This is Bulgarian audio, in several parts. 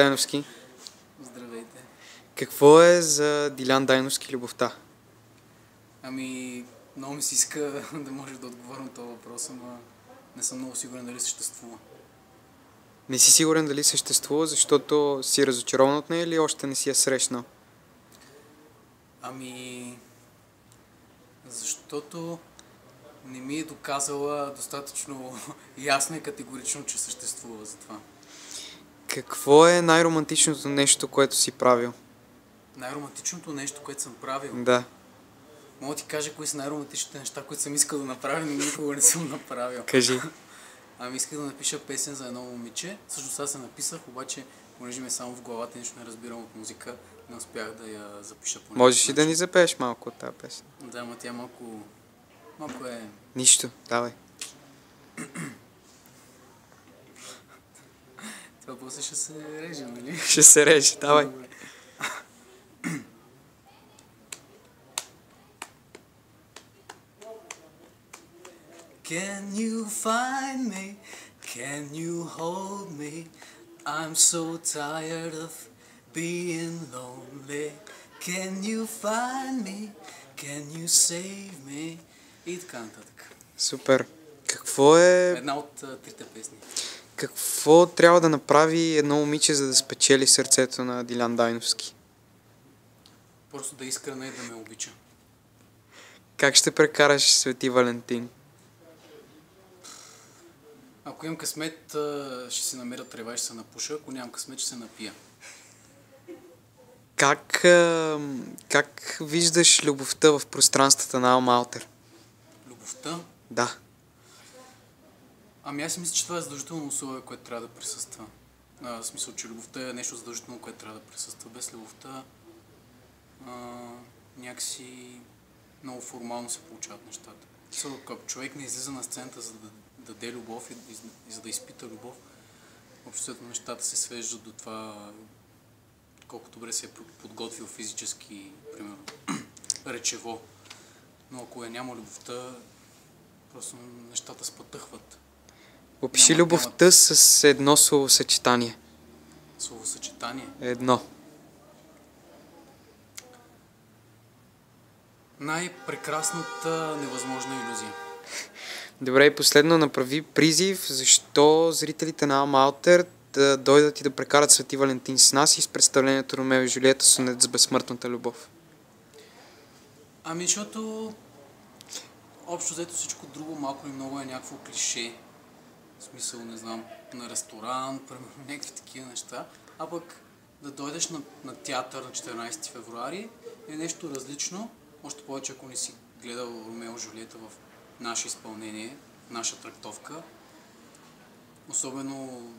Дайновски. Здравейте. Какво е за Дилян Дайновски любовта? Много ми се иска да може да отговоря на този въпрос, ама не съм много сигурен дали съществува. Не си сигурен дали съществува, защото си разочарован от нея или още не си я срещнал? Защото не ми е доказала достатъчно ясно и категорично, че съществува за това. Какво е най-романтичното нещо, което си правил? Най-романтичното нещо, което съм правил? Да. Мога да ти кажа кои са най-романтичните неща, които съм искал да направя, но никога не съм направил. Кажи. Исках да напиша песен за едно момиче. Всъщност аз се написах, обаче, понеже ми е само в главата, нещо не разбирам от музика, не успях да я запиша по Можеш и да ни запееш малко от тази песен. Да, ама тя малко е... Нищо, давай. Това после ще се реже, нали? Ще се реже, давай. Добре. Can you find me? Can you hold me? I'm so tired of being lonely. Can you find me? Can you save me? И така нататък. Супер. Какво е... Една от трите песни. Какво трябва да направи едно момиче, за да спечели сърцето на Дилян Дайновски? Просто да искрена и да ме обича. Как ще прекараш Свети Валентин? Ако имам късмет, ще си намеря трева и ще се напуша. Ако нямам късмет, ще се напия. Как виждаш любовта в пространствата на Алма Алтер? Любовта? Да. Аз си мисля, че това е задължително условие, което трябва да присъства. В смисъл, че любовта е нещо задължително, което трябва да присъства. Без любовта някакси много формално се получават нещата. Ако човек не излиза на сцената, за да даде любов и за да изпита любов, обществото нещата се свеждат до това колко добре се е подготвил физически, примерно, речево. Но ако няма любовта, просто нещата спътъхват. Опиши любовта с едно словосъчетание. Словосъчетание? Едно. Най-прекрасната невъзможна илюзия. Добре, и последно направи призив, защо зрителите на Алма Алтер да дойдат и да прекарат Свети Валентин с нас и с представлението Ромео и Жулиета сонет за безсмъртната любов. Защото общо взето всичко друго малко и много е някакво клише. В смисъл, не знам, на ресторант, примерно, някакви такива неща. А пък да дойдеш на театър на 14 февруари е нещо различно. Още повече, ако не си гледал Ромео и Жулиета в наше изпълнение, наша трактовка. Особено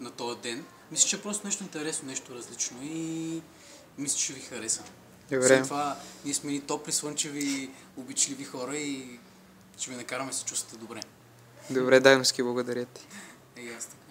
на този ден. Мисля, че е просто нещо интересно, нещо различно и мисля, че ви хареса. Добре. След това ние сме ни топли, слънчеви, обичливи хора и ще ви накараме се чувствате добре. Добре, Дайновски, благодаря ти. Аз така.